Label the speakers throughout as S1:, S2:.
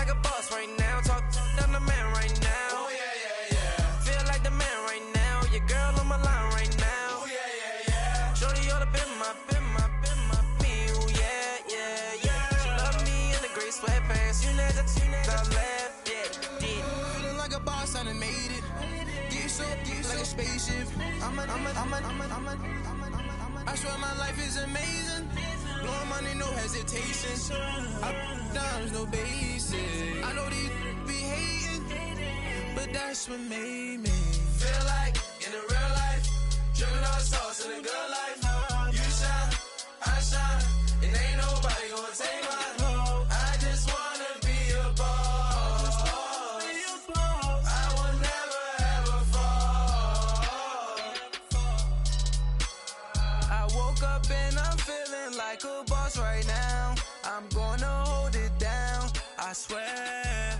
S1: like a boss right now. Talk I'm the man right now. Oh yeah, yeah, yeah. Feel like the man right now. Your girl on my line right now. Oh yeah, yeah, yeah. Shorty all up in my me. Oh yeah, yeah, yeah. She love me in the gray sweatpants. You never I left, yeah.
S2: Feeling like a boss, I done made it. Get so like a spaceship. I swear my life is amazing. Blowing money, no hesitation. Up, downs, no basic. I know these be hating, but that's what made me
S1: feel like in the real life, dripping all sauce in the good life. You shine, I shine, and ain't nobody gonna take my home. I just wanna be a boss. I will never ever fall. I woke up and I'm feeling like a boss right now. I'm gonna hold it down, I swear.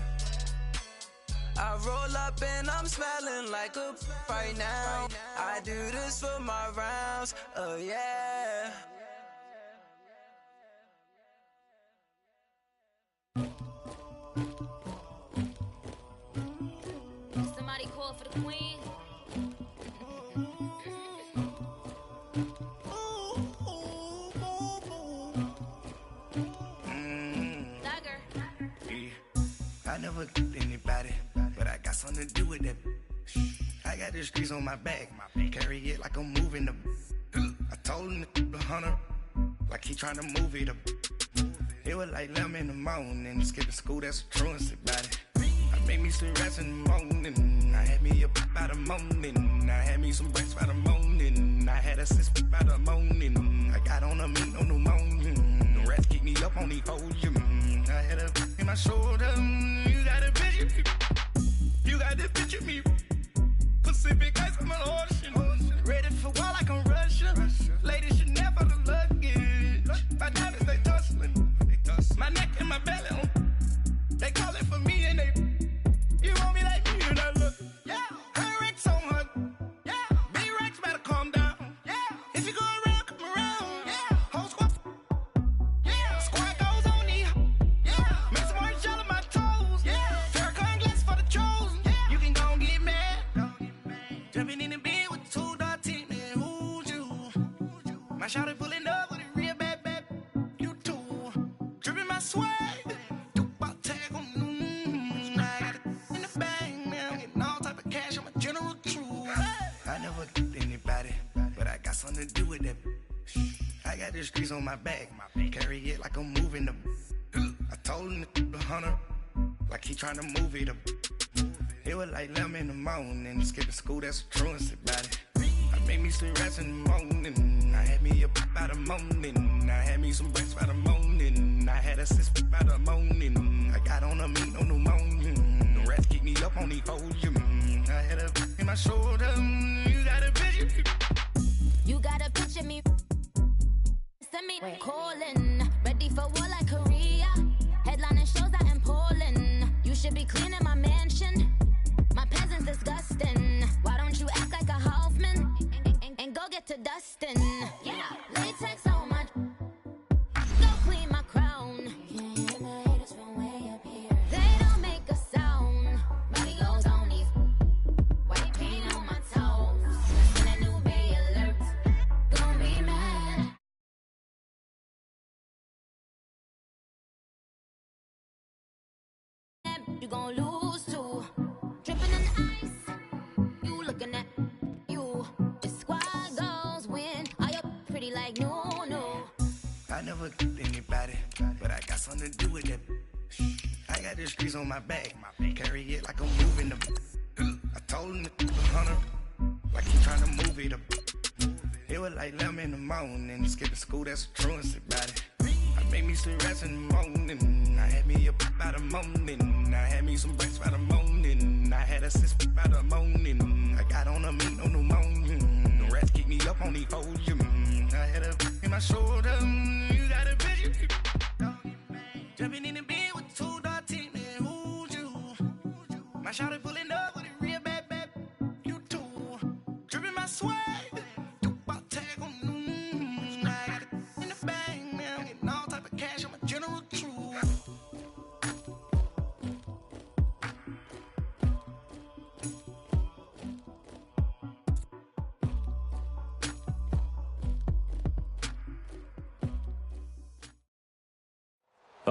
S1: I roll up and I'm smelling like a right now. I do this for my rounds, oh yeah.
S3: Somebody call for the queen.
S4: I never killed anybody, but I got something to do with that. I got the streets on my back, carry it like I'm moving the. I told him the hunter, like he trying to move it up. It was like 11 in the morning, skipping school, that's a truancy about it. I made me some rest in the morning, I had me up by the morning, I had me some breaks by the morning, I had a sis by the morning, I got on a meat on the morning, the rats keep me up on the podium, I had a in my shoulder, you got a picture me, you got the picture me, Pacific ice on my ocean, ready for war like I'm Russia, ladies should never the luggage, my diamonds they tussling, my neck and my belly on, they call it for me and they, you want me like me and I look, yeah, her Rex on her, yeah, B-Rex better calm down, yeah, if you go around, come around, yeah, whole squad, yeah, squad goes on the, yeah, make some orange gel on my toes, yeah, Farrakhan glass for the trolls, yeah, you can go and get mad, jumping in the bed with 2 dark teeth, man, who's you, my shawty pulling up with a real bad, you too, dripping my swag, I never killed anybody, but I got something to do with that. I got the streets on my back, carry it like I'm moving the. I told him the hunter, like he trying to move it up. It was like 11 in the morning, skipping school, that's a truancy about it. I made me some rest in the morning, I had me up by the morning, I had me some breaks by the morning, I had a sis by the morning, I got on a meat on the morning, the rats keep me up on the podium, I had a in my shoulder, you got a picture me.
S3: You got a picture me. Send me calling, ready for war like Korea. Headlining shows out in Poland. You should be cleaning my mansion. My peasants disgusting. Why don't you act like a Hoffman and go get to dustin'? Yeah, latex on my. Go clean my crown. Can't hear my haters from way up here. They don't make a sound. Body goes on these. White paint on my toes. That's that new Bay alert. Gonna be mad. You gon' lose too. Dripping in ice. You looking at you. The squad goes win. Are you pretty like no?
S4: I never killed anybody, but I got something to do with that. I got the streets on my back, carry it like I'm moving the. I told him the hunter, like he trying to move it up. It was like 11 in the morning, skipping school, that's a truancy about it. I made me some rest in the morning, I had me up by the morning, I had me some breaks by the morning, I had a sis by the morning, I got on a meat on the morning, the rats keep me up on the podium, I had a in my shoulder, you got a picture, jumping in the bed with 2 dark teeth, man, who's you, my shawty pulling up with a real bad, you too, dripping my swag.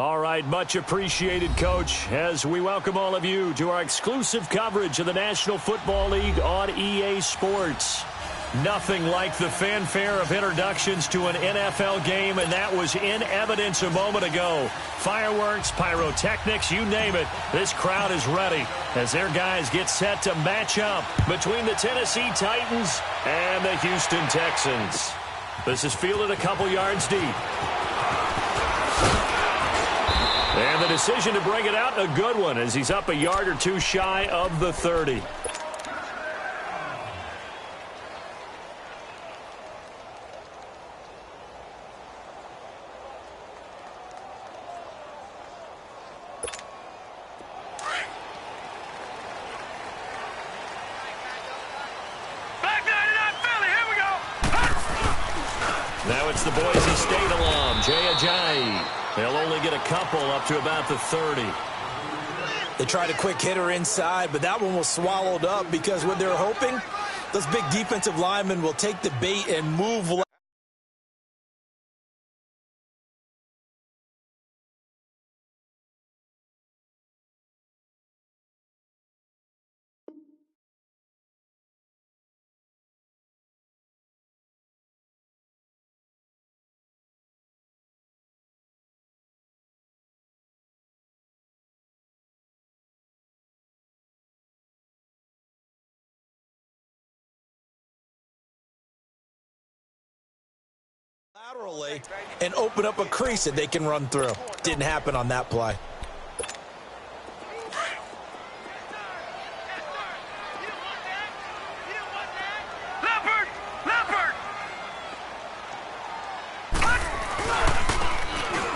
S5: All right, much appreciated, Coach, as we welcome all of you to our exclusive coverage of the National Football League on EA Sports. Nothing like the fanfare of introductions to an NFL game, and that was in evidence a moment ago. Fireworks, pyrotechnics, you name it. This crowd is ready as their guys get set to match up between the Tennessee Titans and the Houston Texans. This is fielded a couple yards deep. And the decision to bring it out, a good one, as he's up a yard or two shy of the 30. Now it's the Boise State alum, Jay Ajayi. They'll only get a couple up to about the 30.
S6: They tried a quick hitter inside, but that one was swallowed up because what they're hoping, those big defensive linemen will take the bait and move left. Laterally and open up a crease that they can run through. Didn't happen on that play.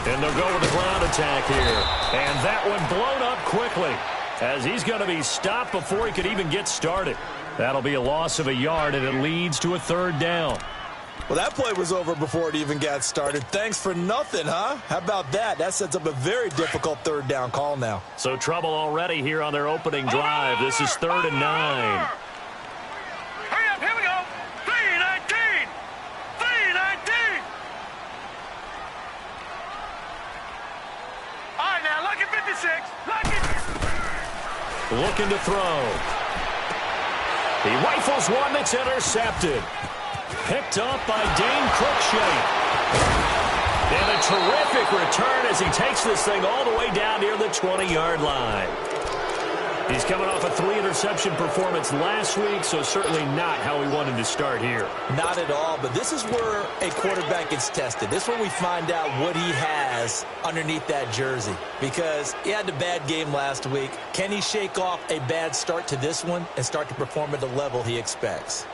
S5: And they'll go with the ground attack here. And that one blown up quickly as he's going to be stopped before he could even get started. That'll be a loss of a yard, and it leads to a third down.
S6: Well, that play was over before it even got started. Thanks for nothing, huh? How about that? That sets up a very difficult third down call now.
S5: So trouble already here on their opening drive. This is 3rd and 9.
S1: Hurry up, here we go. 3-19. 3-19. All right, now, look at 56. Look at.
S5: Looking to throw. He rifles one that's intercepted. Picked up by Dane Cruikshank. And a terrific return as he takes this thing all the way down near the 20-yard line. He's coming off a 3-interception performance last week, so certainly not how he wanted to start here.
S6: Not at all, but this is where a quarterback gets tested. This is where we find out what he has underneath that jersey. Because he had a bad game last week. Can he shake off a bad start to this one and start to perform at the level he expects?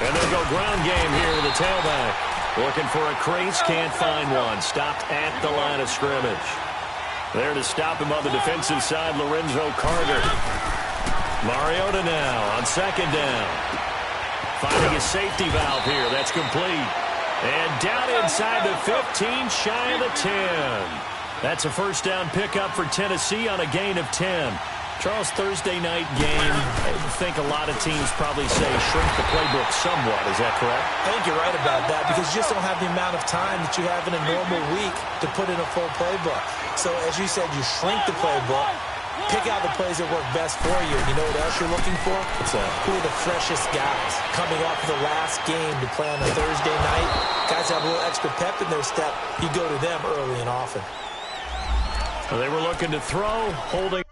S5: And they'll go ground game here with the tailback. Looking for a crease, can't find one. Stopped at the line of scrimmage. There to stop him on the defensive side, Lorenzo Carter. Mariota now on 2nd down. Finding a safety valve here. That's complete. And down inside the 15, shy of the 10. That's a first down pickup for Tennessee on a gain of 10. Charles, Thursday night game, I think a lot of teams probably say shrink the playbook somewhat. Is that correct?
S6: I think you're right about that because you just don't have the amount of time that you have in a normal week to put in a full playbook. So, as you said, you shrink the playbook, pick out the plays that work best for you. You know what else you're looking for?
S5: What's that?
S6: Who are the freshest guys coming off the last game to play on a Thursday night? Guys have a little extra pep in their step. You go to them early and often.
S5: Well, they were looking to throw, holding.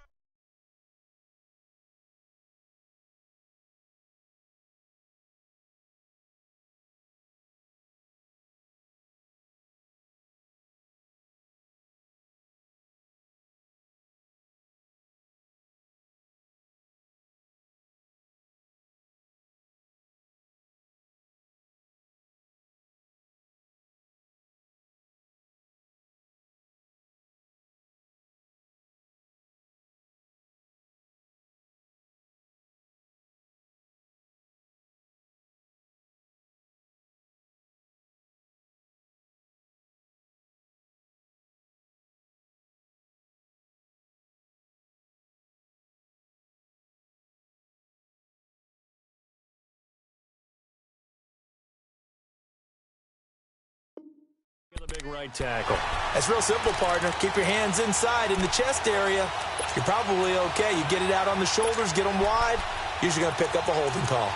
S5: starting right tackle.
S6: That's real simple, partner. Keep your hands inside in the chest area. You're probably okay. You get it out on the shoulders, get them wide. Usually going to pick up a holding call.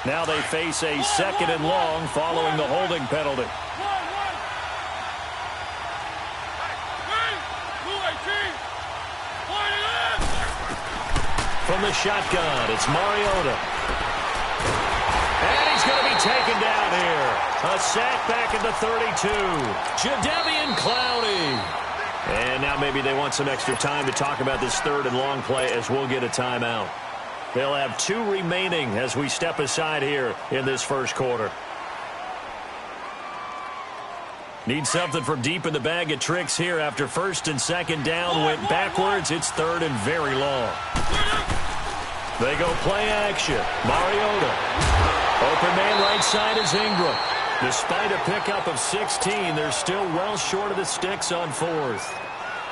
S5: Now they face a 2nd and long following the holding penalty. From the shotgun, it's Mariota. And he's going to be taken down here. A sack back at the 32. Jadeveon Clowney. And now maybe they want some extra time to talk about this 3rd and long play as we'll get a timeout. They'll have 2 remaining as we step aside here in this first quarter. Need something from deep in the bag of tricks here after 1st and 2nd down. Went backwards. It's 3rd and very long. They go play action. Mariota. Open man right side is Ingram. Despite a pickup of 16, they're still well short of the sticks on 4th.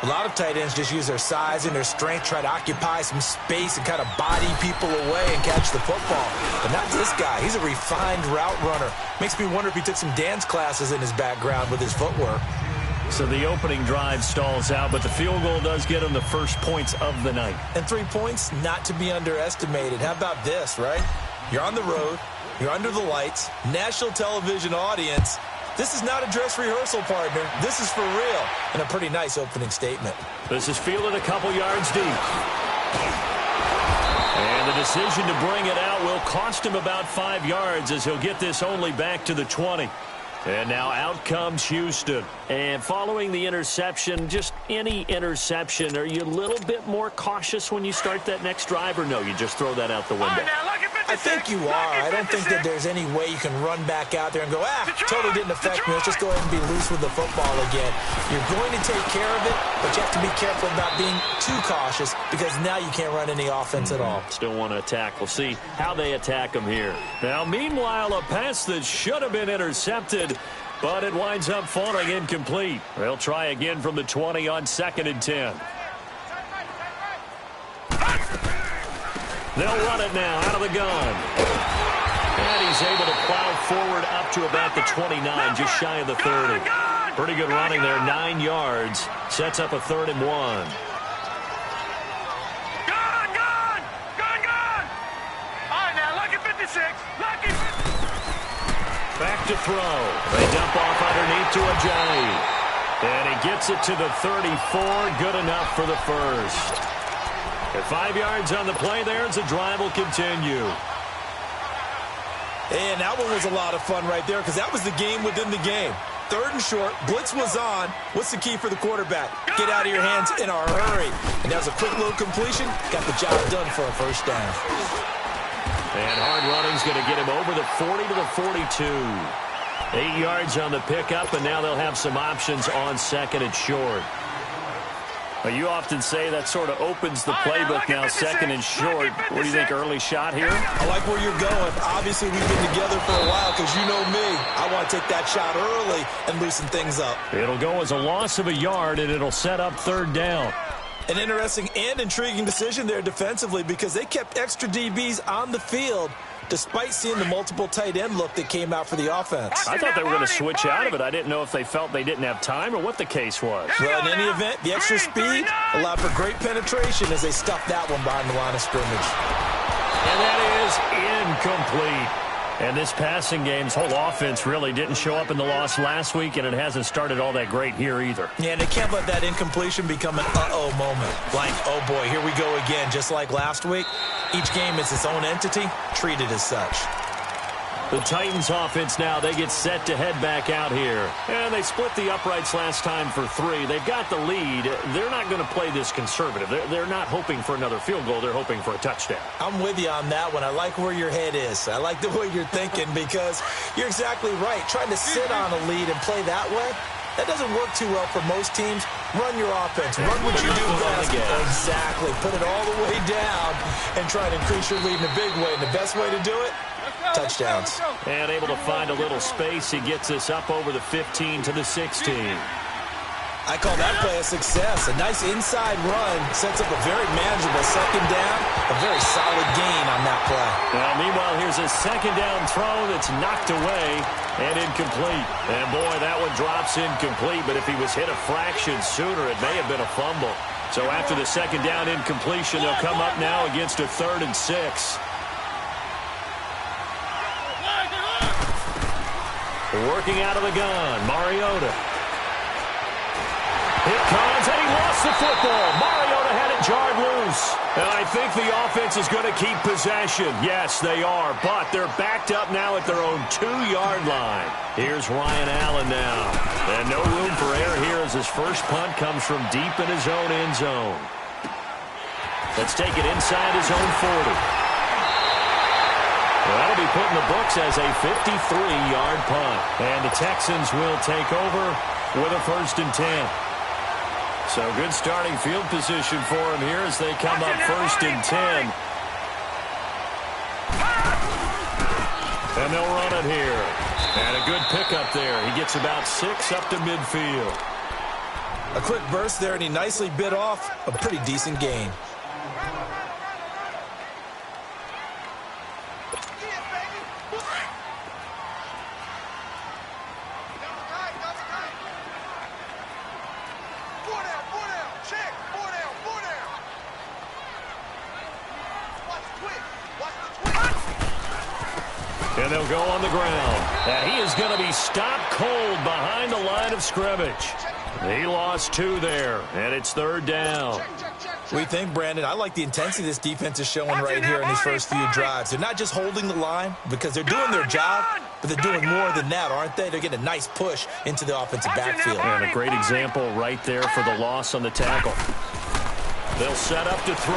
S6: A lot of tight ends just use their size and their strength, try to occupy some space and kind of body people away and catch the football. But not this guy. He's a refined route runner. Makes me wonder if he took some dance classes in his background with his footwork.
S5: So the opening drive stalls out, but the field goal does get him the first points of the night.
S6: And 3 points, not to be underestimated. How about this, right? You're on the road. You're under the lights. National television audience. This is not a dress rehearsal, partner. This is for real. And a pretty nice opening statement.
S5: This is fielded a couple yards deep. And the decision to bring it out will cost him about 5 yards as he'll get this only back to the 20. And now out comes Houston. And following the interception, just any interception, are you a little bit more cautious when you start that next drive, or no, you just throw that out the window?
S6: I think you are. I don't think that there's any way you can run back out there and go, totally didn't affect me. Let's just go ahead and be loose with the football again. You're going to take care of it, but you have to be careful about being too cautious because now you can't run any offense at all.
S5: Still want to attack. We'll see how they attack him here. Now, meanwhile, a pass that should have been intercepted, but it winds up falling incomplete. They'll try again from the 20 on 2nd and 10. They'll run it now out of the gun. And he's able to plow forward up to about the 29, just shy of the 30. Pretty good running there, 9 yards. Sets up a 3rd and 1.
S1: Gone! All right, now, lucky 56. Lucky 56.
S5: Back to throw. They dump off underneath to Ajayi. And he gets it to the 34. Good enough for the first. At 5 yards on the play there as the drive will continue.
S6: And that one was a lot of fun right there because that was the game within the game. 3rd and short. Blitz was on. What's the key for the quarterback? Get out of your hands in a hurry. And that was a quick little completion. Got the job done for a first down.
S5: And hard running's going to get him over the 40 to the 42. 8 yards on the pickup, and now they'll have some options on 2nd and short. Well, you often say that sort of opens the playbook now, 2nd and short. What do you think, early shot here?
S6: I like where you're going. Obviously, we've been together for a while because you know me. I want to take that shot early and loosen things up.
S5: It'll go as a loss of a yard, and it'll set up 3rd down.
S6: An interesting and intriguing decision there defensively because they kept extra DBs on the field despite seeing the multiple tight end look that came out for the offense.
S5: I thought they were going to switch out of it. I didn't know if they felt they didn't have time or what the case was.
S6: Well, in any event, the extra speed allowed for great penetration as they stuffed that one behind the line of scrimmage.
S5: And that is incomplete. And this passing game's whole offense really didn't show up in the loss last week, and it hasn't started all that great here either.
S6: Yeah, and they can't let that incompletion become an uh-oh moment. Like, oh boy, here we go again, just like last week. Each game is its own entity, treated as such.
S5: The Titans offense now, they get set to head back out here. And they split the uprights last time for 3. They've got the lead. They're not going to play this conservative. They're not hoping for another field goal. They're hoping for a touchdown.
S6: I'm with you on that one. I like where your head is. I like the way you're thinking because you're exactly right. Trying to sit on a lead and play that way, that doesn't work too well for most teams. Run your offense. Run what you do best. Exactly. Put it all the way down and try to increase your lead in a big way. And the best way to do it, touchdowns.
S5: And able to find a little space. He gets us up over the 15 to the 16.
S6: I call that play a success. A nice inside run sets up a very manageable second down. A very solid gain on that play.
S5: Now, meanwhile, here's a second down throw that's knocked away and incomplete. And, boy, that one drops incomplete. But if he was hit a fraction sooner, it may have been a fumble. So after the second down incompletion, they'll come up now against a 3rd and 6. Working out of the gun, Mariota. Here comes, and he lost the football. Mariota had it jarred loose. And I think the offense is going to keep possession. Yes, they are, but they're backed up now at their own 2-yard line. Here's Ryan Allen now. And no room for error here as his first punt comes from deep in his own end zone. Let's take it inside his own 40. Well, that'll be put in the books as a 53-yard punt. And the Texans will take over with a 1st and 10. So good starting field position for him here as they come up 1st and 10. And they'll run it here. And a good pickup there. He gets about 6 up to midfield.
S6: A quick burst there, and he nicely bit off a pretty decent gain.
S5: And they'll go on the ground. And he is going to be stopped cold behind the line of scrimmage. He lost 2 there, and it's 3rd down.
S6: We think, Brandon, I like the intensity this defense is showing right here in these first few drives. They're not just holding the line because they're doing their job, but they're doing more than that, aren't they? They're getting a nice push into the offensive backfield.
S5: And a great example right there for the loss on the tackle. They'll set up to throw.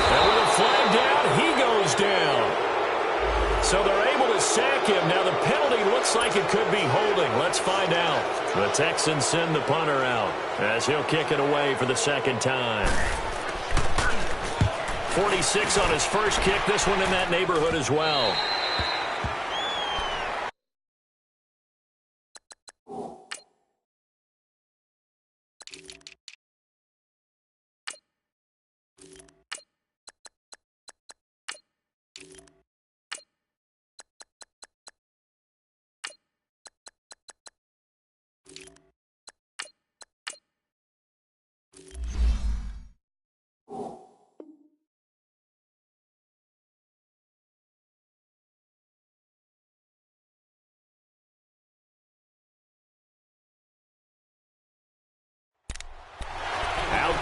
S5: And with a flag down, he goes down. So they're able to sack him. Now the penalty looks like it could be holding. Let's find out. The Texans send the punter out as he'll kick it away for the 2nd time. 46 on his first kick. This one in that neighborhood as well.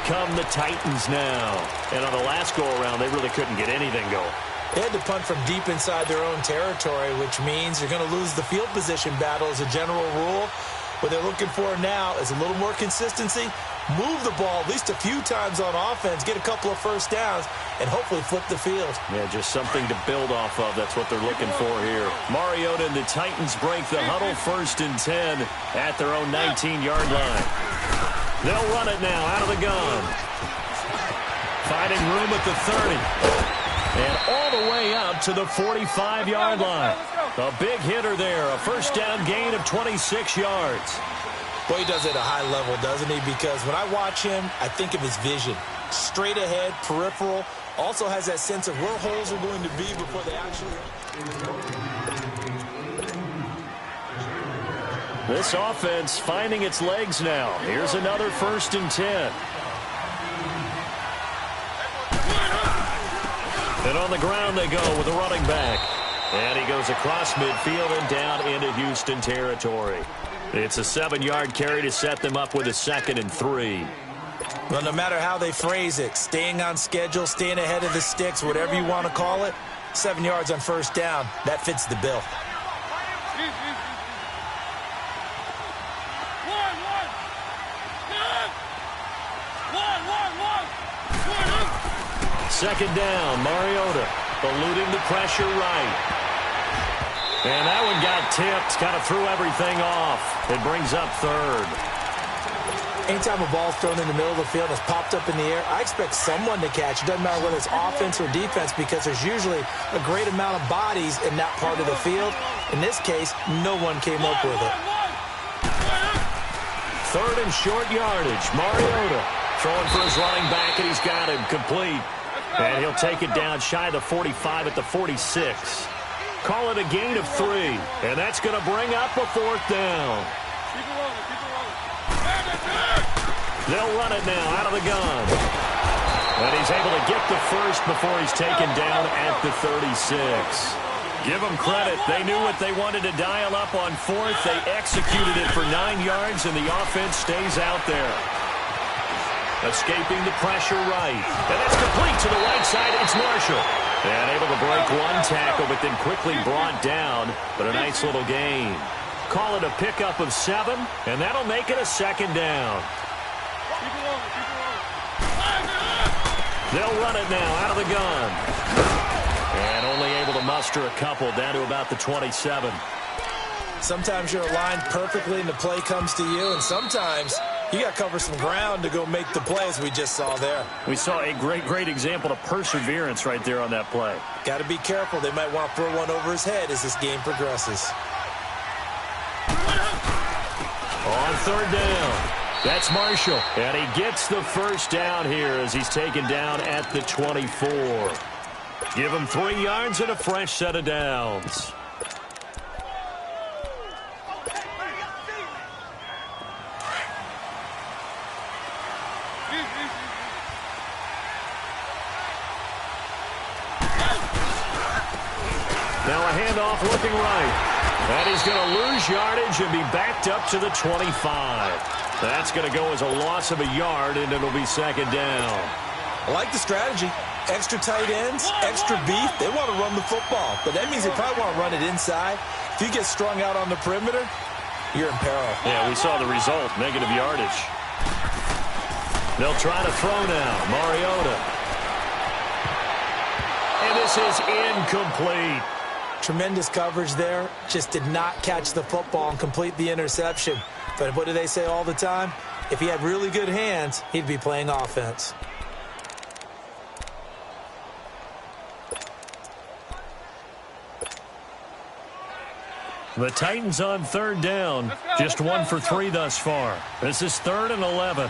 S5: Come the Titans now. And on the last go-around, they really couldn't get anything going.
S6: They had to punt from deep inside their own territory, which means you're going to lose the field position battle as a general rule. What they're looking for now is a little more consistency, move the ball at least a few times on offense, get a couple of first downs, and hopefully flip the field.
S5: Yeah, just something to build off of. That's what they're looking for here. Mariota and the Titans break the huddle 1st and 10 at their own 19-yard line. They'll run it now out of the gun. Finding room at the 30. And all the way up to the 45-yard line. A big hitter there. A first down gain of 26 yards.
S6: Boy, he does it at a high level, doesn't he? Because when I watch him, I think of his vision. Straight ahead, peripheral. Also has that sense of where holes are going to be before they actually...
S5: This offense finding its legs now. Here's another 1st and 10. And on the ground they go with the running back. And he goes across midfield and down into Houston territory. It's a 7-yard carry to set them up with a 2nd and 3.
S6: Well, no matter how they phrase it, staying on schedule, staying ahead of the sticks, whatever you want to call it, 7 yards on first down, that fits the bill.
S5: Second down, Mariota eluding the pressure right. And that one got tipped, kind of threw everything off. It brings up 3rd.
S6: Anytime a ball's thrown in the middle of the field and it's popped up in the air, I expect someone to catch. It doesn't matter whether it's offense or defense because there's usually a great amount of bodies in that part of the field. In this case, no one came up with it.
S5: Third and short yardage. Mariota throwing for his running back, and he's got him complete. And he'll take it down shy of the 45 at the 46. Call it a gain of 3, and that's going to bring up a 4th down. They'll run it now out of the gun. And he's able to get the first before he's taken down at the 36. Give them credit. They knew what they wanted to dial up on 4th. They executed it for 9 yards, and the offense stays out there. Escaping the pressure right. And that's complete to the right side. It's Marshall. And able to break one tackle, but then quickly brought down. But a nice little gain. Call it a pickup of 7, and that'll make it a 2nd down. They'll run it now out of the gun. And only able to muster a couple down to about the 27.
S6: Sometimes you're aligned perfectly and the play comes to you, and sometimes you got to cover some ground to go make the play, as we just saw there.
S5: We saw a great example of perseverance right there on that play.
S6: Got to be careful. They might want to throw one over his head as this game progresses.
S5: On 3rd down, that's Marshall. And he gets the first down here as he's taken down at the 24. Give him 3 yards and a fresh set of downs. Now a handoff looking right. And he's going to lose yardage and be backed up to the 25. That's going to go as a loss of a yard, and it'll be 2nd down.
S6: I like the strategy. Extra tight ends, extra beef. They want to run the football, but that means they probably want to run it inside. If you get strung out on the perimeter, you're in peril.
S5: Yeah, we saw the result, negative yardage. They'll try to throw now. Mariota. And this is incomplete.
S6: Tremendous coverage there. Just did not catch the football and complete the interception. But what do they say all the time? If he had really good hands, he'd be playing offense.
S5: The Titans on 3rd down. Just 1 for 3 thus far. This is 3rd and 11.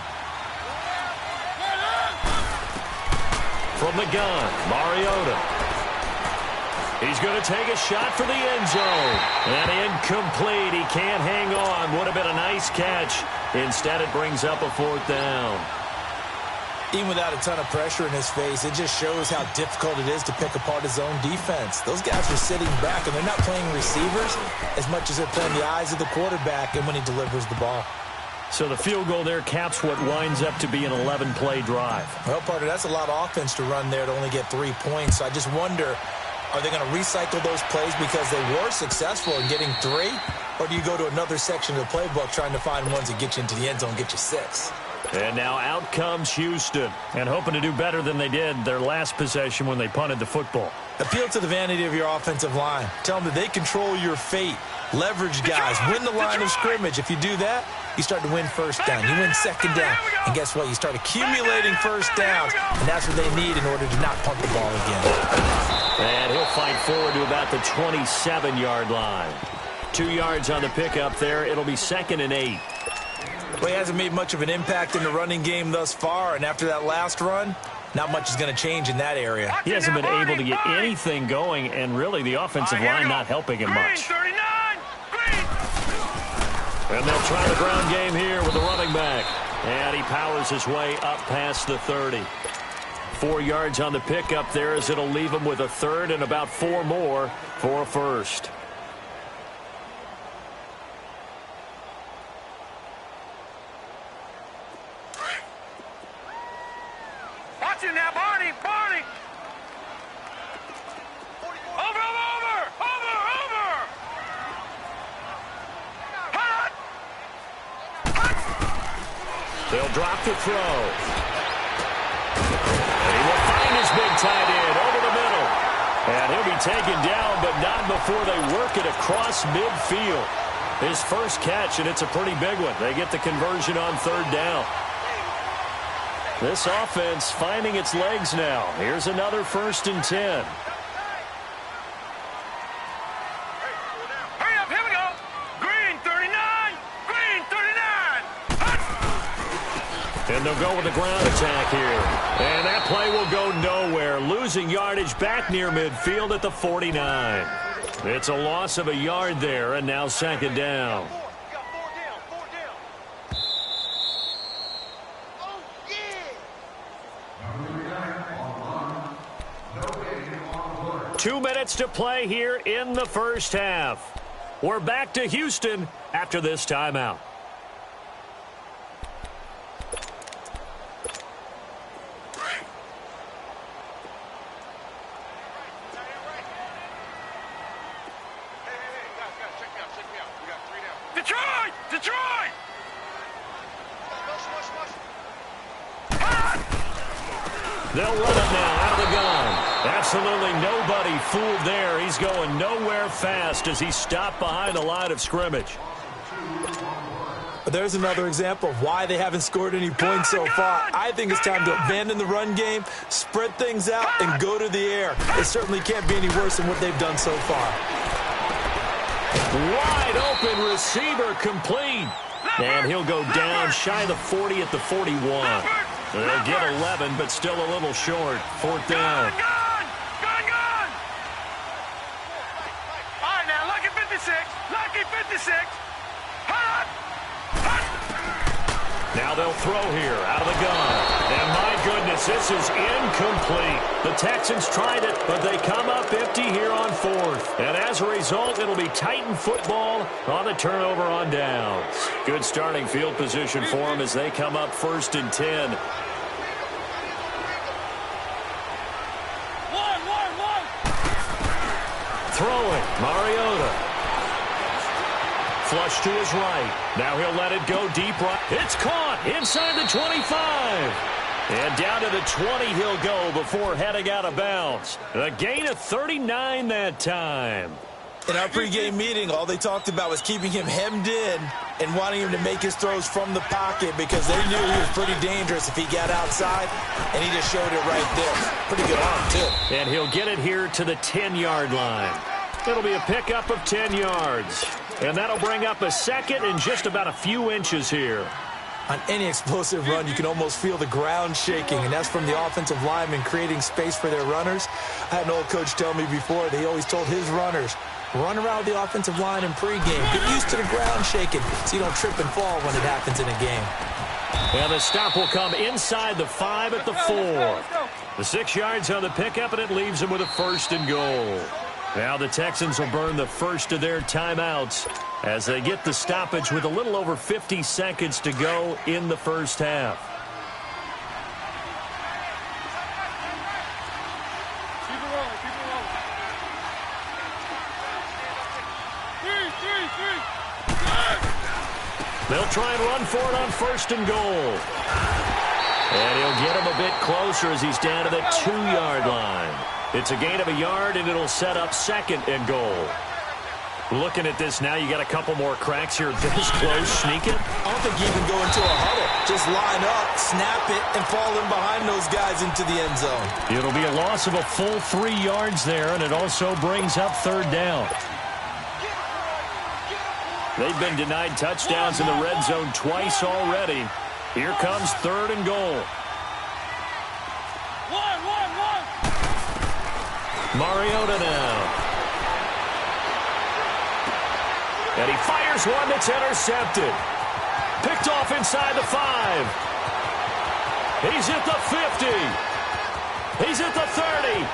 S5: From the gun, Mariota. He's going to take a shot for the end zone. And incomplete. He can't hang on. Would have been a nice catch. Instead, it brings up a 4th down.
S6: Even without a ton of pressure in his face, it just shows how difficult it is to pick apart his own defense. Those guys are sitting back, and they're not playing receivers as much as they're playing the eyes of the quarterback and when he delivers the ball.
S5: So the field goal there caps what winds up to be an 11-play drive.
S6: Well, partner, that's a lot of offense to run there to only get 3 points. So I just wonder, are they going to recycle those plays because they were successful in getting 3? Or do you go to another section of the playbook trying to find ones that get you into the end zone and get you 6?
S5: And now out comes Houston, and hoping to do better than they did their last possession when they punted the football.
S6: Appeal to the vanity of your offensive line. Tell them that they control your fate. Leverage guys. Win the line of scrimmage. If you do that, you start to win 1st down. You win 2nd down. And guess what? You start accumulating 1st downs, and that's what they need in order to not punt the ball again.
S5: And he'll fight forward to about the 27-yard line. 2 yards on the pickup there. It'll be 2nd and 8.
S6: Well, he hasn't made much of an impact in the running game thus far, and after that last run, not much is going to change in that area.
S5: He hasn't been able to get anything going, and really the offensive line not helping him much. And they'll try the ground game here with the running back. And he powers his way up past the 30. 4 yards on the pickup there as it'll leave him with a 3rd and about 4 more for a 1st.
S1: Watch it now, Barney! Barney! Over! Hot!
S5: They'll drop the throw. And he will find his big tight end over the middle. And he'll be taken down, but not before they work it across midfield. His first catch, and it's a pretty big one. They get the conversion on 3rd down. This offense finding its legs now. Here's another 1st and 10.
S1: Hurry up, here we go! Green 39! Green 39!
S5: they'll go with the ground attack here. And that play will go nowhere, losing yardage back near midfield at the 49. It's a loss of a yard there, and now second down. Two minutes to play here in the first half. We're back to Houston after this timeout.
S1: Detroit!
S5: They'll run it now out of the gun. Absolutely nobody fooled there. He's going nowhere fast as he's stopped behind the line of scrimmage.
S6: There's another example of why they haven't scored any points so far. I think it's time to abandon the run game, spread things out, and go to the air. It certainly can't be any worse than what they've done so far.
S5: Wide open receiver complete. And he'll go down shy of the 40 at the 41. They'll get 11, but still a little short. Fourth down.
S1: Gone! All right, now, lucky 56.
S5: Now they'll throw here out of the gun. And my goodness, this is incomplete. The Texans tried it, but they come up empty here on fourth. And as a result, it'll be Titan football on the turnover on downs. Good starting field position for them as they come up first and 10. Throwing, Mariota. Flush to his right. Now he'll let it go deep right. It's caught inside the 25. And down to the 20 he'll go before heading out of bounds. A gain of 39 that time.
S6: In our pregame meeting, all they talked about was keeping him hemmed in and wanting him to make his throws from the pocket because they knew he was pretty dangerous if he got outside, and he just showed it right there. Pretty good arm, too.
S5: And he'll get it here to the 10-yard line. It'll be a pickup of 10 yards. And that'll bring up a second and just about a few inches here.
S6: On any explosive run, you can almost feel the ground shaking, and that's from the offensive linemen creating space for their runners. I had an old coach tell me before that he always told his runners, run around the offensive line in pregame. Get used to the ground shaking so you don't trip and fall when it happens in a game.
S5: And the stop will come inside the 5 at the 4. The 6 yards on the pickup, and it leaves them with a first and goal. Now the Texans will burn the first of their timeouts as they get the stoppage with a little over 50 seconds to go in the first half. They'll try and run for it on first and goal. And he'll get him a bit closer as he's down to the 2-yard line. It's a gain of a yard, and it'll set up second and goal. Looking at this now, you got a couple more cracks here. This close, sneak it.
S6: I don't think you even go into a huddle. Just line up, snap it, and fall in behind those guys into the end zone.
S5: It'll be a loss of a full 3 yards there, and it also brings up third down. They've been denied touchdowns in the red zone twice already. Here comes third and goal. Mariota now. And he fires one that's intercepted. Picked off inside the 5. He's at the 50. He's at the 30.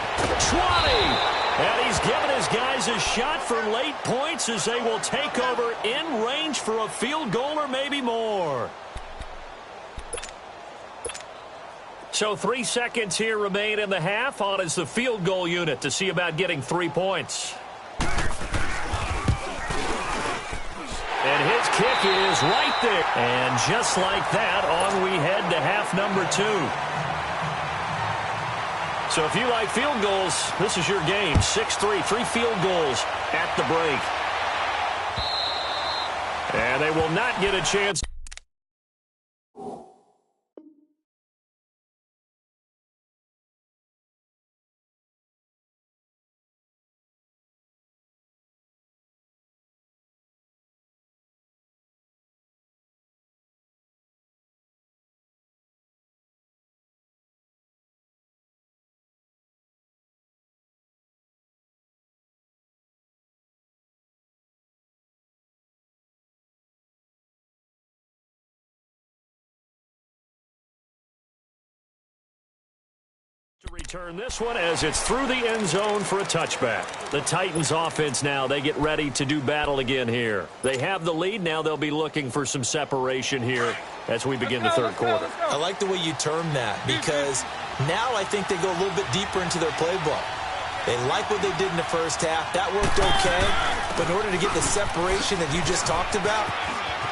S5: 20. And he's given his guys a shot for late points as they will take over in range for a field goal or maybe more. So 3 seconds here remain in the half. On is the field goal unit to see about getting 3 points. And his kick is right there. And just like that, on we head to half number 2. So if you like field goals, this is your game. 6-3, 3 field goals at the break. And they will not get a chance. To return this one as it's through the end zone for a touchback. The Titans offense now, they get ready to do battle again here. They have the lead. Now they'll be looking for some separation here as we begin the third quarter.
S6: I like the way you term that because now I think they go a little bit deeper into their playbook. They like what they did in the first half. That worked okay. But in order to get the separation that you just talked about,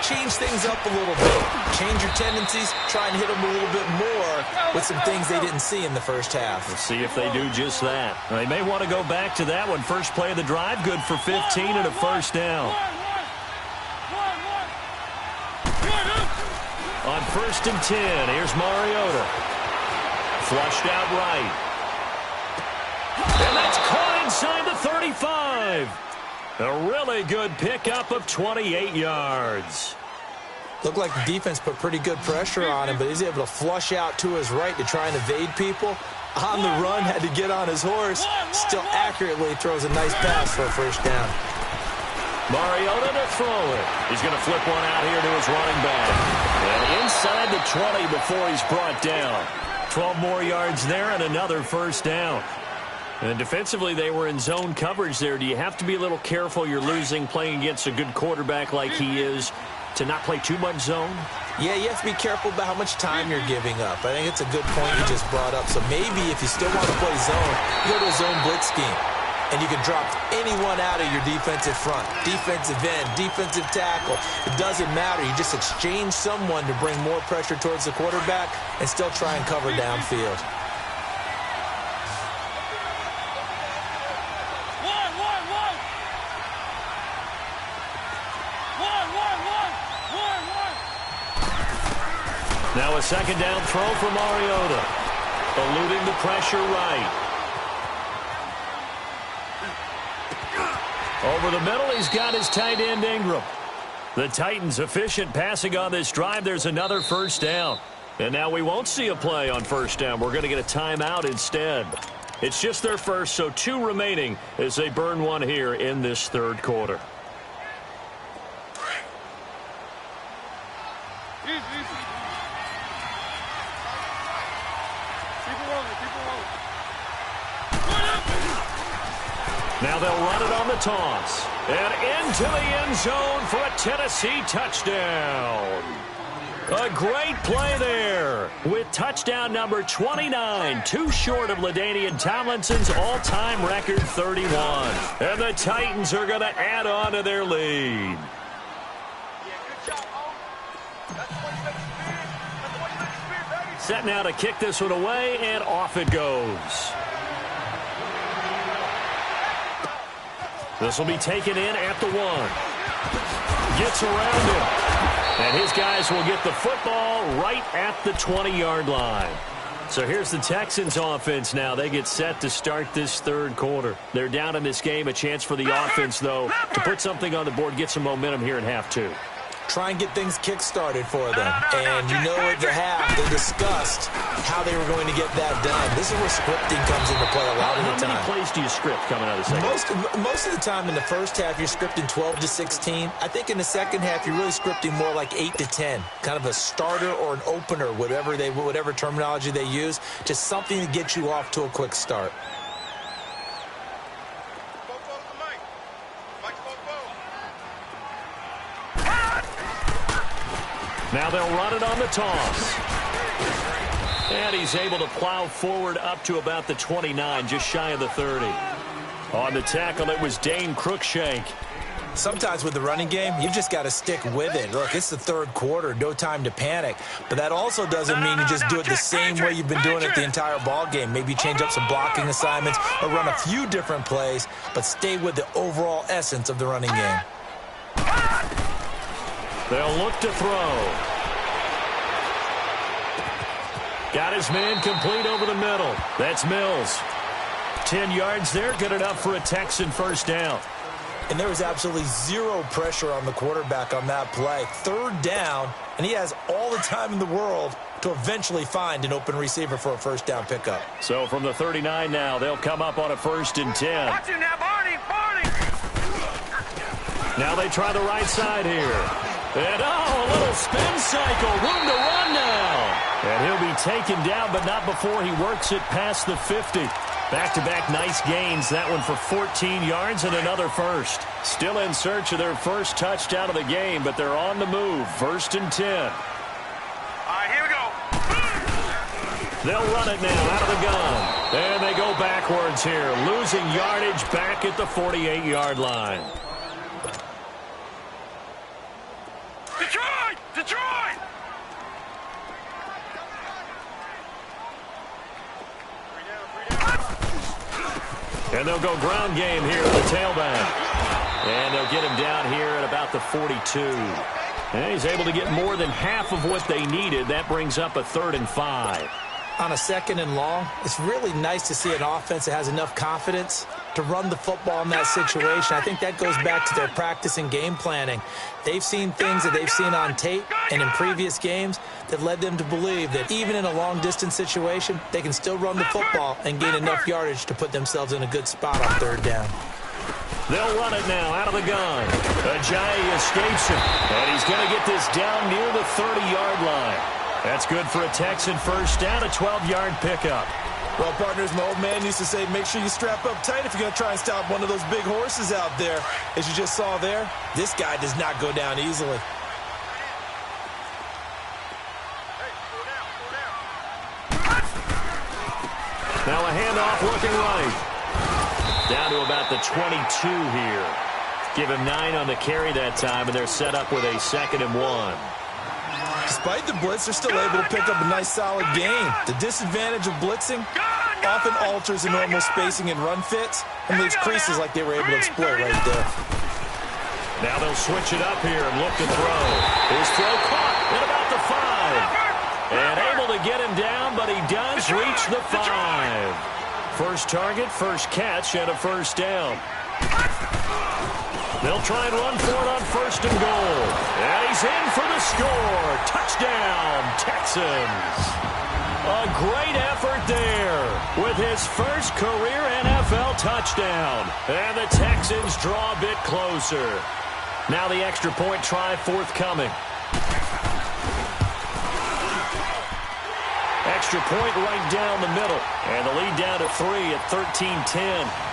S6: change things up a little bit. Change your tendencies. Try and hit them a little bit more with some things they didn't see in the first half.
S5: We'll see if they do just that. They may want to go back to that one. First play of the drive, good for 15 and a first down. On 1st and 10, here's Mariota. Flushed out right. And that's caught inside the 35. A really good pickup of 28 yards.
S6: Looked like the defense put pretty good pressure on him, but he's able to flush out to his right to try and evade people. On the run, had to get on his horse. Still accurately throws a nice pass for a first down.
S5: Mariota to throw it. He's going to flip one out here to his running back. And inside the 20 before he's brought down. 12 more yards there and another first down. And defensively, they were in zone coverage there. Do you have to be a little careful? You're losing playing against a good quarterback like he is to not play too much zone?
S6: Yeah, you have to be careful about how much time you're giving up. I think it's a good point you just brought up. So maybe if you still want to play zone, you go to a zone blitz scheme. And you can drop anyone out of your defensive front. Defensive end, defensive tackle. It doesn't matter. You just exchange someone to bring more pressure towards the quarterback and still try and cover downfield.
S5: Now a second down throw for Mariota. Eluding the pressure right. Over the middle, he's got his tight end Ingram. The Titans efficient passing on this drive. There's another first down. And now we won't see a play on first down. We're going to get a timeout instead. It's just their first, so 2 remaining as they burn one here in this third quarter. Now they'll run it on the toss. And into the end zone for a Tennessee touchdown. A great play there with touchdown number 29, too short of LaDainian Tomlinson's all-time record 31. And the Titans are going to add on to their lead. Set now to kick this one away, and off it goes. This will be taken in at the 1. Gets around him. And his guys will get the football right at the 20-yard line. So here's the Texans offense now. They get set to start this third quarter. They're down in this game. A chance for the offense, though, to put something on the board, get some momentum here in half 2.
S6: Try and get things kick-started for them. And you know at the half, they discussed how they were going to get that done. This is where scripting comes into play a lot of the time.
S5: How many plays do you script coming out of the second?
S6: Most of the time in the first half, you're scripting 12 to 16. I think in the second half, you're really scripting more like 8 to 10. Kind of a starter or an opener, whatever terminology they use. Just something to get you off to a quick start.
S5: Now they'll run it on the toss. And he's able to plow forward up to about the 29, just shy of the 30. On the tackle, it was Dane Cruikshank.
S6: Sometimes with the running game, you've just got to stick with it. Look, it's the third quarter, no time to panic. But that also doesn't mean you just do it the same way you've been doing it the entire ball game. Maybe change up some blocking assignments or run a few different plays, but stay with the overall essence of the running game.
S5: They'll look to throw. Got his man complete over the middle. That's Mills. 10 yards there, good enough for a Texan first down.
S6: And there was absolutely zero pressure on the quarterback on that play. Third down, and he has all the time in the world to eventually find an open receiver for a first down pickup.
S5: So from the 39 now, they'll come up on a 1st and 10.
S1: Watch it now, Barney!
S5: Now they try the right side here. And a little spin cycle. Room to run now. And he'll be taken down, but not before he works it past the 50. Back-to-back nice gains. That one for 14 yards and another first. Still in search of their first touchdown of the game, but they're on the move. 1st and 10.
S7: All right, here we go.
S5: They'll run it now out of the gun. And they go backwards here, losing yardage back at the 48-yard line.
S7: Detroit! Detroit!
S5: And they'll go ground game here with the tailback. And they'll get him down here at about the 42. And he's able to get more than half of what they needed. That brings up a 3rd and 5.
S6: On a 2nd and long, it's really nice to see an offense that has enough confidence to run the football in that situation. I think that goes back to their practice and game planning. They've seen things that they've seen on tape and in previous games that led them to believe that even in a long-distance situation, they can still run the football and gain enough yardage to put themselves in a good spot on 3rd down.
S5: They'll run it now out of the gun. Ajayi escapes him, and he's going to get this down near the 30-yard line. That's good for a Texan first down, a 12-yard pickup.
S8: Well, partners, my old man used to say, make sure you strap up tight if you're going to try and stop one of those big horses out there. As you just saw there, this guy does not go down easily.
S5: Now a handoff looking right. Down to about the 22 here. Give him 9 on the carry that time, and they're set up with a 2nd and 1.
S8: Despite the blitz, they're still able to pick up a nice solid gain. The disadvantage of blitzing often alters the normal spacing and run fits and leaves creases like they were able to exploit right there.
S5: Now they'll switch it up here and look to throw. His throw caught at about the 5. And able to get him down, but he does reach the 5. First target, first catch, and a first down. They'll try and run for it on 1st and goal. And he's in for the score. Touchdown, Texans. A great effort there with his first career NFL touchdown. And the Texans draw a bit closer. Now the extra point try forthcoming. Extra point right down the middle. And the lead down to 3 at 13-10.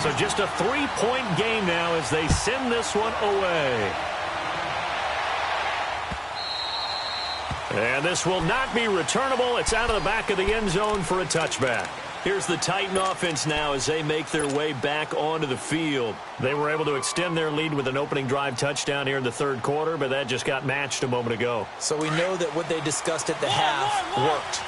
S5: So just a 3-point game now as they send this one away. And this will not be returnable. It's out of the back of the end zone for a touchback. Here's the Titan offense now as they make their way back onto the field. They were able to extend their lead with an opening drive touchdown here in the 3rd quarter, but that just got matched a moment ago.
S6: So we know that what they discussed at the half worked.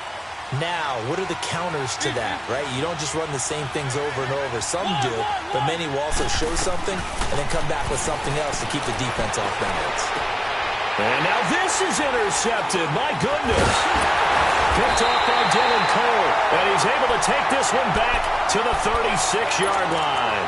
S6: Now, what are the counters to that, right? You don't just run the same things over and over. Some do, but many will also show something and then come back with something else to keep the defense off balance.
S5: And now this is intercepted. My goodness. Picked off by Dylan Cole. And he's able to take this one back to the 36-yard line.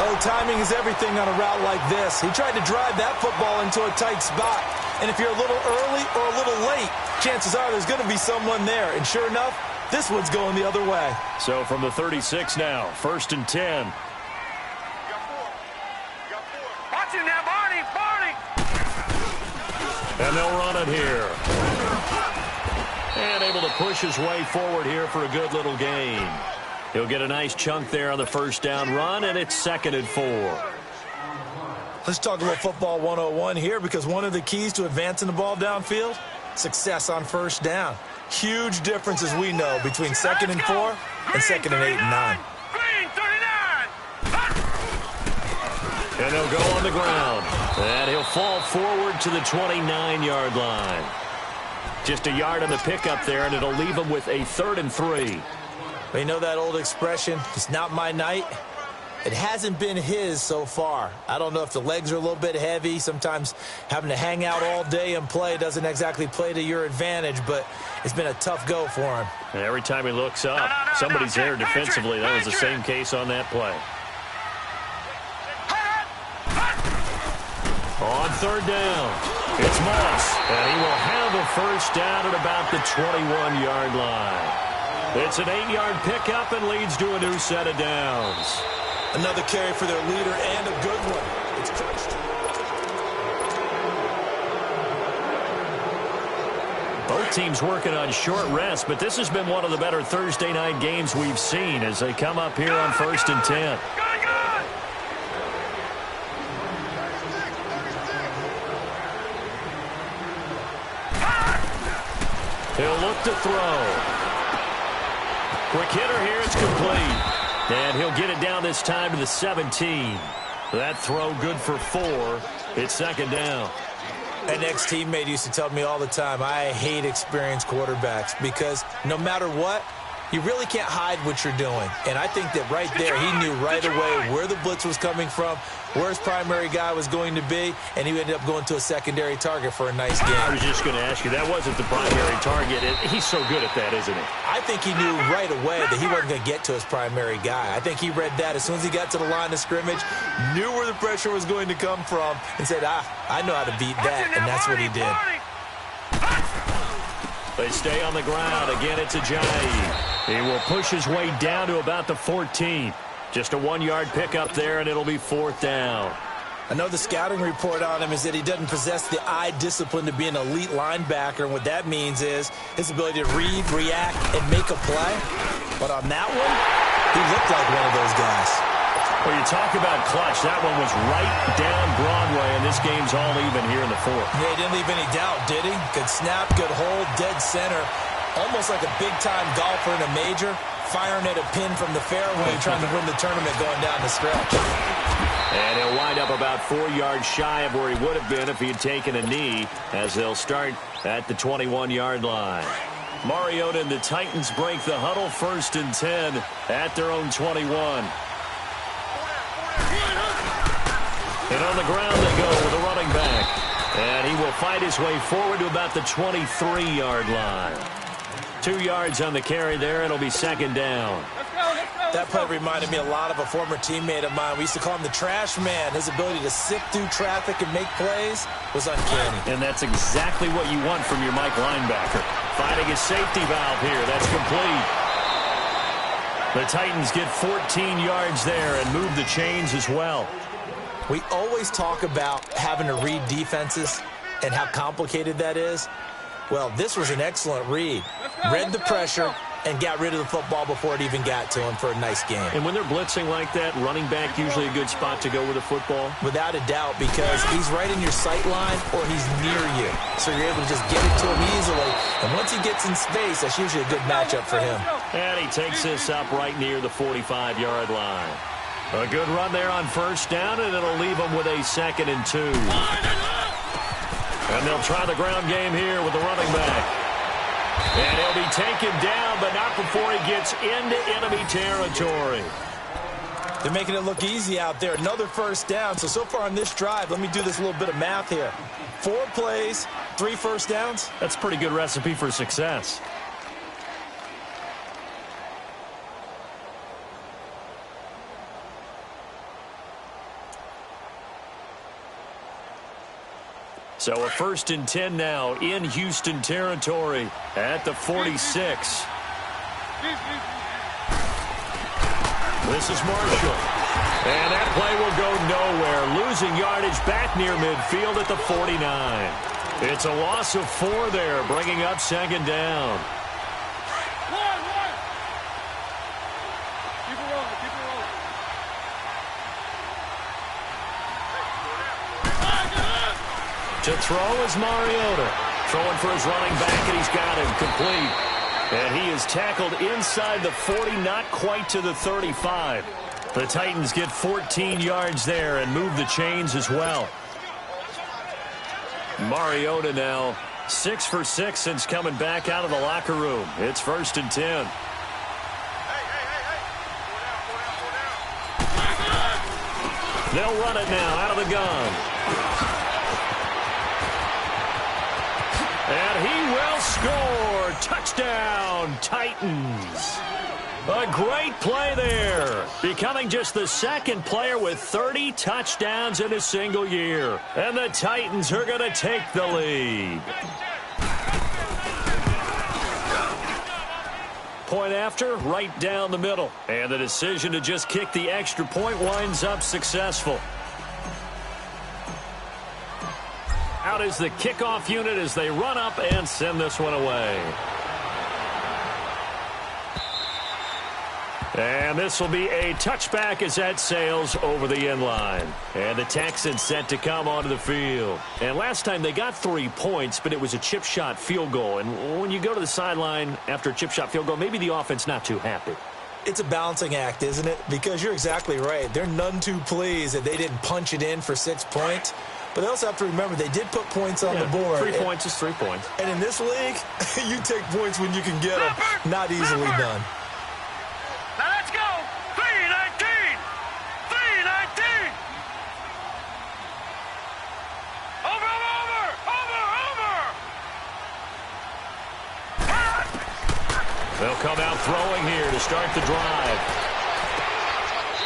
S8: Oh, timing is everything on a route like this. He tried to drive that football into a tight spot. And if you're a little early or a little late, chances are there's going to be someone there. And sure enough, this one's going the other way.
S5: So from the 36 now, 1st and 10.
S7: Watch him now, Barney! Barney!
S5: And they'll run it here. And able to push his way forward here for a good little gain. He'll get a nice chunk there on the first down run, and it's 2nd and 4.
S8: Let's talk about football 101 here, because one of the keys to advancing the ball downfield, success on 1st down. Huge difference, as we know, between 2nd and 4 and 2nd and 8 and 9.
S7: Green 39!
S5: And he'll go on the ground. And he'll fall forward to the 29-yard line. Just a yard on the pickup there, and it'll leave him with a 3rd and 3.
S6: You know that old expression, it's not my night? It hasn't been his so far. I don't know if the legs are a little bit heavy. Sometimes having to hang out all day and play doesn't exactly play to your advantage, but it's been a tough go for him.
S5: And every time he looks up, somebody's there defensively. That was the same case on that play. On 3rd down, it's Moss, and he will have a first down at about the 21-yard line. It's an 8-yard pickup and leads to a new set of downs.
S8: Another carry for their leader and a good one. It's touched.
S5: Team's working on short rest, but this has been one of the better Thursday night games we've seen as they come up here on 1st and 10. He'll look to throw. Quick hitter here, it's complete. And he'll get it down this time to the 17. That throw good for 4. It's 2nd down.
S6: An ex-teammate used to tell me all the time, I hate experienced quarterbacks because no matter what, you really can't hide what you're doing. And I think that right there, he knew right away where the blitz was coming from, where his primary guy was going to be, and he ended up going to a secondary target for a nice game.
S5: I was just going to ask you, that wasn't the primary target. He's so good at that, isn't he?
S6: I think he knew right away that he wasn't going to get to his primary guy. I think he read that as soon as he got to the line of scrimmage, knew where the pressure was going to come from, and said, I know how to beat that, and that's what he did.
S5: They stay on the ground. Again, it's Ajayi. He will push his way down to about the 14. Just a 1-yard pickup there, and it'll be 4th down.
S6: I know the scouting report on him is that he doesn't possess the eye discipline to be an elite linebacker, and what that means is his ability to read, react, and make a play. But on that one, he looked like one of those guys.
S5: Well, you talk about clutch. That one was right down Broadway, and this game's all even here in the 4th.
S6: Yeah, he didn't leave any doubt, did he? Good snap, good hold, dead center. Almost like a big-time golfer in a major, firing at a pin from the fairway, trying to win the tournament going down the stretch.
S5: And he'll wind up about 4 yards shy of where he would have been if he had taken a knee, as they'll start at the 21-yard line. Mariota and the Titans break the huddle, 1st and 10 at their own 21. And on the ground they go with a running back. And he will fight his way forward to about the 23-yard line. 2 yards on the carry there. It'll be 2nd down.
S6: That play reminded me a lot of a former teammate of mine. We used to call him the trash man. His ability to sift through traffic and make plays was uncanny.
S5: And that's exactly what you want from your Mike linebacker. Finding a safety valve here. That's complete. The Titans get 14 yards there and move the chains as well.
S6: We always talk about having to read defenses and how complicated that is. Well, this was an excellent read. Read the pressure and got rid of the football before it even got to him for a nice game.
S5: And when they're blitzing like that, running back usually a good spot to go with the football?
S6: Without a doubt, because he's right in your sight line or he's near you. So you're able to just get it to him easily. And once he gets in space, that's usually a good matchup for him.
S5: And he takes this up right near the 45-yard line. A good run there on 1st down, and it'll leave him with a 2nd and 2. And they'll try the ground game here with the running back. And he'll be taken down, but not before he gets into enemy territory.
S6: They're making it look easy out there. Another 1st down. So far on this drive, let me do this little bit of math here. 4 plays, 3 1st downs.
S5: That's a pretty good recipe for success. So a 1st and 10 now in Houston territory at the 46. This is Marshall. And that play will go nowhere. Losing yardage back near midfield at the 49. It's a loss of 4 there, bringing up 2nd down. To throw is Mariota. Throwing for his running back, and he's got him complete. And he is tackled inside the 40, not quite to the 35. The Titans get 14 yards there and move the chains as well. Mariota now 6 for 6 since coming back out of the locker room. It's 1st and 10. They'll run it now out of the gun. And he will score. Touchdown, Titans. A great play there. Becoming just the 2nd player with 30 touchdowns in a single year. And the Titans are going to take the lead. Point after, right down the middle. And the decision to just kick the extra point winds up successful. out is the kickoff unit as they run up and send this one away. And this will be a touchback as that sails over the end line. And the Texans set to come onto the field. And last time they got 3 points, but it was a chip shot field goal. And when you go to the sideline after a chip shot field goal, maybe the offense not too happy.
S6: It's a balancing act, isn't it? Because you're exactly right. They're none too pleased that they didn't punch it in for 6 points. But they also have to remember they did put points on the board.
S5: 3 points is 3 points.
S6: And in this league, you take points when you can get them. Not easily done.
S7: Now let's go. 319. 319. Over.
S5: They'll come out throwing here to start the drive.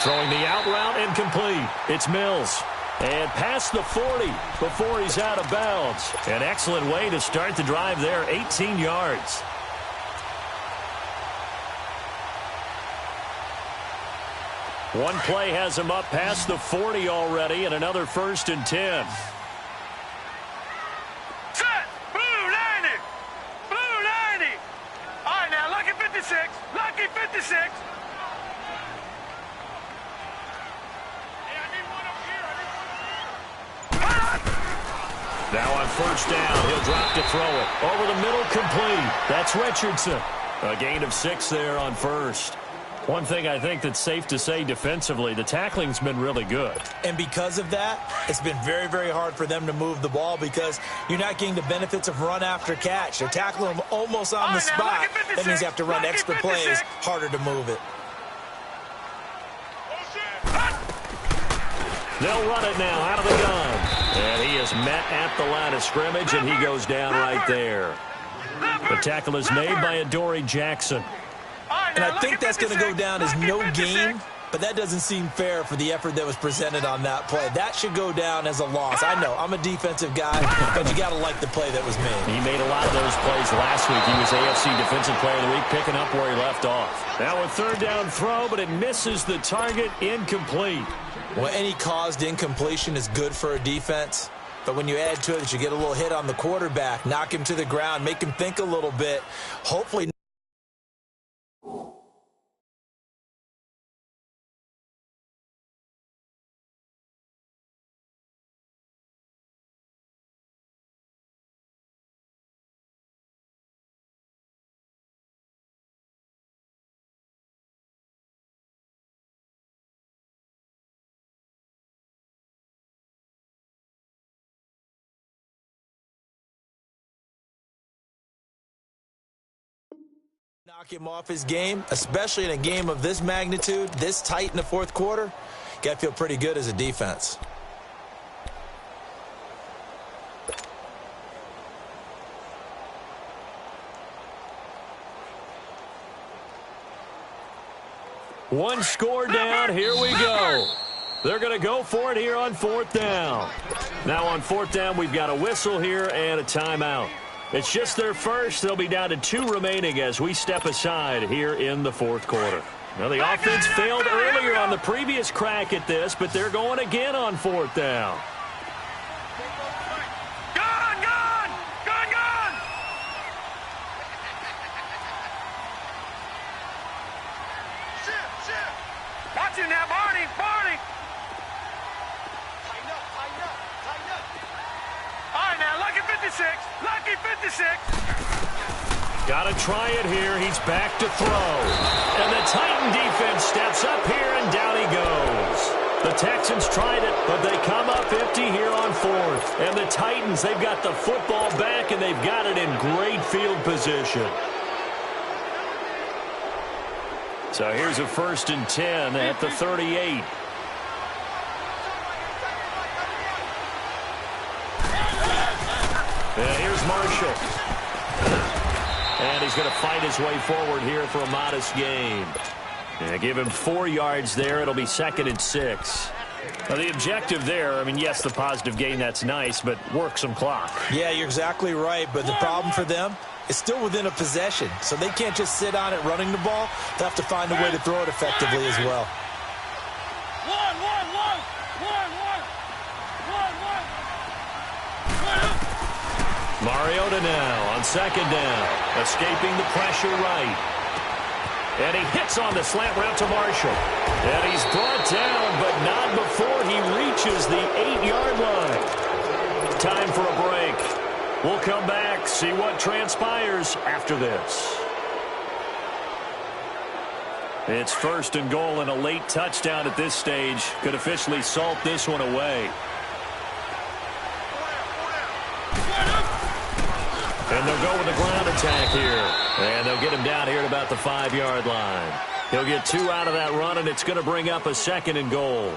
S5: Throwing the out route incomplete. It's Mills. And past the 40 before he's out of bounds. An excellent way to start the drive there, 18 yards. One play has him up past the 40 already, and another 1st and 10.
S7: Set. Blue 90. Blue 90. All right, now, lucky 56. Lucky 56.
S5: Now on 1st down, he'll drop to throw it. Over the middle, complete. That's Richardson. A gain of 6 there on 1st. One thing I think that's safe to say defensively, the tackling's been really good.
S6: And because of that, it's been very, very hard for them to move the ball because you're not getting the benefits of run after catch. They're tackling them almost on the spot. That means you have to run extra plays, harder to move it.
S5: They'll run it now out of the gun. And he is met at the line of scrimmage, and he goes down right there. The tackle is made by Adoree Jackson.
S6: And I think that's going to go down as no gain, but that doesn't seem fair for the effort that was presented on that play. That should go down as a loss. I know, I'm a defensive guy, but you got to like the play that was made.
S5: He made a lot of those plays last week. He was AFC Defensive Player of the Week, picking up where he left off. Now a 3rd down throw, but it misses the target, incomplete.
S6: Well, any caused incompletion is good for a defense. But when you add to it that you get a little hit on the quarterback, knock him to the ground, make him think a little bit, hopefully. Knock him off his game, especially in a game of this magnitude, this tight in the 4th quarter. You got to feel pretty good as a defense.
S5: One score down. Here we go. They're going to go for it here on 4th down. Now on 4th down, we've got a whistle here and a timeout. It's just their first. They'll be down to 2 remaining as we step aside here in the 4th quarter. Now, the offense failed earlier on the previous crack at this, but they're going again on 4th down.
S7: Gun, gun, gun, gun. Shit. Watch it now, Barney. Tighten up. All right, now, lucky 56. Lucky 56.
S5: Got to try it here. He's back to throw. And the Titan defense steps up here, and down he goes. The Texans tried it, but they come up empty here on 4th. And the Titans, they've got the football back, and they've got it in great field position. So here's a 1st and 10 at the 38. And here's Marshall. And he's going to fight his way forward here for a modest gain. And give him 4 yards there. It'll be 2nd and 6. Now, the objective there, I mean, yes, the positive gain, that's nice, but work some clock.
S6: Yeah, you're exactly right. But the problem for them is still within a possession. So they can't just sit on it running the ball. They'll have to find a way to throw it effectively as well.
S7: One.
S5: Mariota now on second down, escaping the pressure right. And he hits on the slant route to Marshall. And he's brought down, but not before he reaches the 8-yard line. Time for a break. We'll come back, see what transpires after this. It's 1st and goal, and a late touchdown at this stage could officially salt this one away. And they'll go with the ground attack here. And they'll get him down here at about the 5-yard line. He'll get 2 out of that run, and it's going to bring up a 2nd and goal.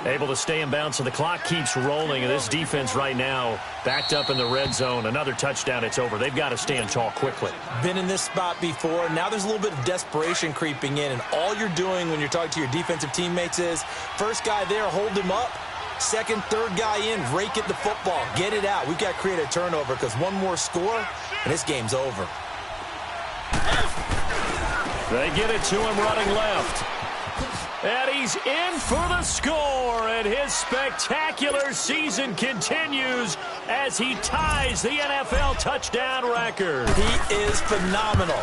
S5: Able to stay in bounds, so the clock keeps rolling. And this defense right now backed up in the red zone. Another touchdown, it's over. They've got to stand tall quickly.
S8: Been in this spot before. Now there's a little bit of desperation creeping in. And all you're doing when you're talking to your defensive teammates is, first guy there, hold him up. Second, third guy in, rake at the football. Get it out. We've got to create a turnover because one more score, and this game's over.
S5: They get it to him running left. And he's in for the score, and his spectacular season continues as he ties the NFL touchdown record.
S8: He is phenomenal.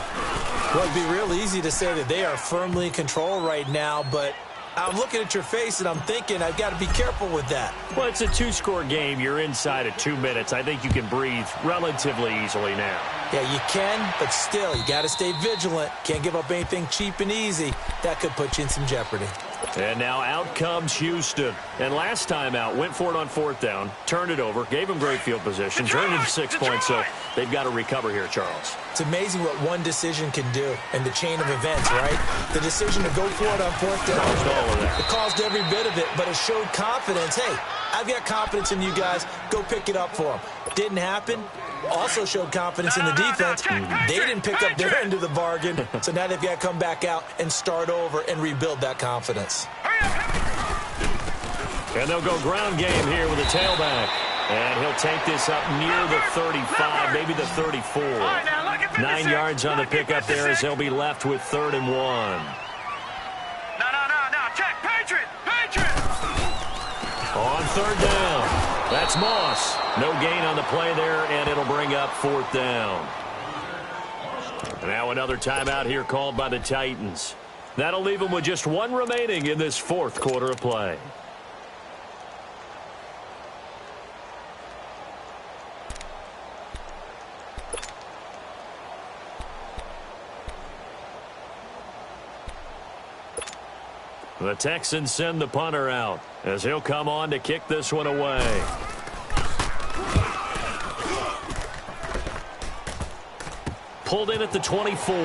S8: Well, it'd be real easy to say that they are firmly in control right now, but I'm looking at your face, and I'm thinking I've got to be careful with that.
S5: Well, it's a 2-score game. You're inside of 2 minutes. I think you can breathe relatively easily now.
S8: Yeah, you can, but still, you got to stay vigilant. Can't give up anything cheap and easy. That could put you in some jeopardy.
S5: And now out comes Houston. And last time out, went for it on 4th down, turned it over, gave him great field position, turned it to 6 points, so they've got to recover here, Charles.
S8: It's amazing what one decision can do in the chain of events, right? The decision to go for it on 4th down.
S5: Caused all of that.
S8: It caused every bit of it, but it showed confidence. Hey, I've got confidence in you guys. Go pick it up for them. Didn't happen. Also showed confidence in the defense. They didn't pick up their end of the bargain, so now they've got to come back out and start over and rebuild that confidence.
S5: And they'll go ground game here with a tailback. And he'll take this up near the 35, maybe the 34. 9 yards on the pickup there as they'll be left with 3rd and 1.
S7: No, check, Patriot!
S5: On 3rd down. That's Moss. No gain on the play there, and it'll bring up 4th down. Now another timeout here called by the Titans. That'll leave them with just 1 remaining in this 4th quarter of play. The Texans send the punter out as he'll come on to kick this one away. Pulled in at the 24. A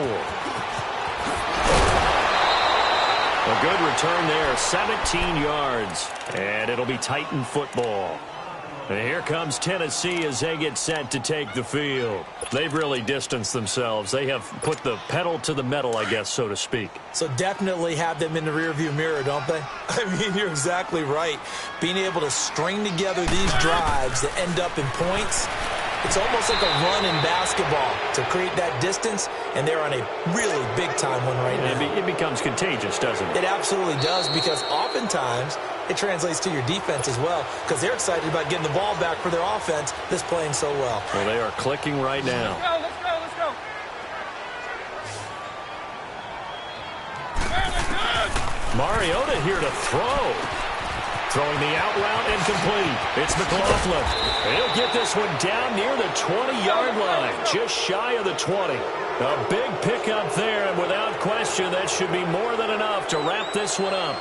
S5: good return there, 17 yards, and it'll be Titan football. And here comes Tennessee as they get set to take the field. They've really distanced themselves. They have put the pedal to the metal, I guess, so to speak.
S8: So definitely have them in the rearview mirror, don't they? I mean, you're exactly right. Being able to string together these drives that end up in points, it's almost like a run in basketball to create that distance, and they're on a really big-time one right now.
S5: It becomes contagious, doesn't it?
S8: It absolutely does, because oftentimes it translates to your defense as well, because they're excited about getting the ball back for their offense that's playing so well.
S5: Well, they are clicking right now.
S7: Let's go.
S5: Mariota here to throw. Throwing the out route incomplete. It's McLaughlin. He'll get this one down near the 20-yard line, just shy of the 20. A big pickup there, and without question, that should be more than enough to wrap this one up.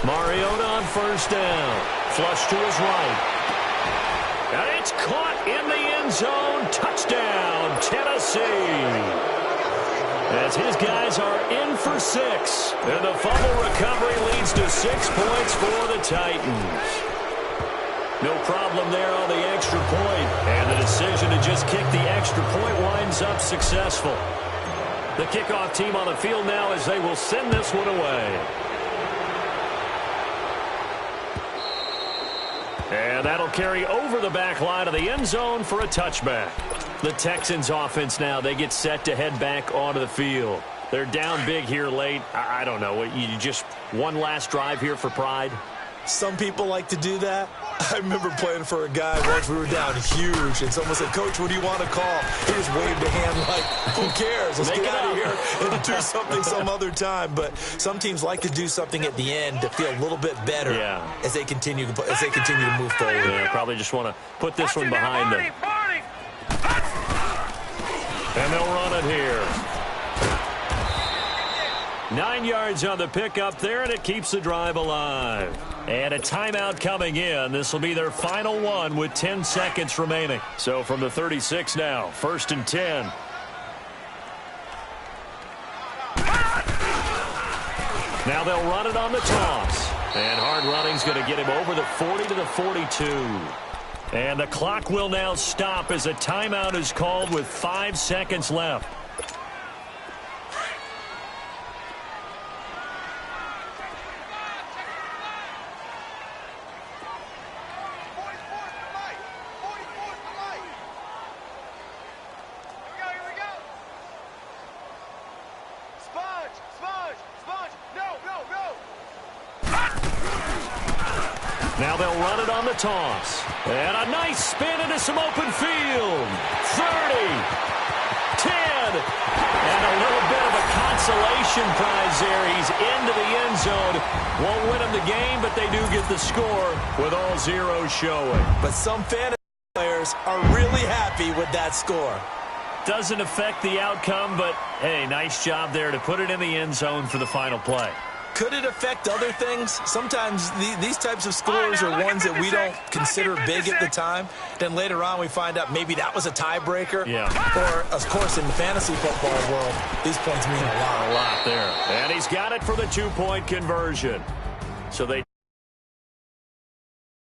S5: Mariota on 1st down. Flush to his right. And it's caught in the end zone. Touchdown, Tennessee. As his guys are in for 6. And the fumble recovery leads to 6 points for the Titans. No problem there on the extra point. And the decision to just kick the extra point winds up successful. The kickoff team on the field now as they will send this one away. And that'll carry over the back line of the end zone for a touchback. The Texans offense now, they get set to head back onto the field. They're down big here late. I don't know. You just one last drive here for pride?
S8: Some people like to do that. I remember playing for a guy once. We were down huge, and someone said, "Coach, what do you want to call?" He just waved a hand like, "Who cares? Let's get out of here and do something some other time." But some teams like to do something at the end to feel a little bit better as they continue to move forward.
S5: Yeah, probably just want to put this one behind them. And they'll run it here. 9 yards on the pickup there, and it keeps the drive alive. And a timeout coming in. This will be their final one with 10 seconds remaining. So from the 36 now, 1st and 10. Now they'll run it on the toss. And hard running's going to get him over the 40 to the 42. And the clock will now stop as a timeout is called with 5 seconds left. Now they'll run it on the toss. And a nice spin into some open field. 30, 10, and a little bit of a consolation prize there. He's into the end zone. Won't win him the game, but they do get the score with all zeros showing.
S8: But some fantasy players are really happy with that score.
S5: Doesn't affect the outcome, but, hey, nice job there to put it in the end zone for the final play.
S8: Could it affect other things? Sometimes these types of scores are ones that we don't consider big at the time. Then later on we find out maybe that was a tiebreaker.
S5: Yeah.
S8: Or, of course, in the fantasy football world, these points mean a lot.
S5: A lot there. And he's got it for the 2-point conversion. So they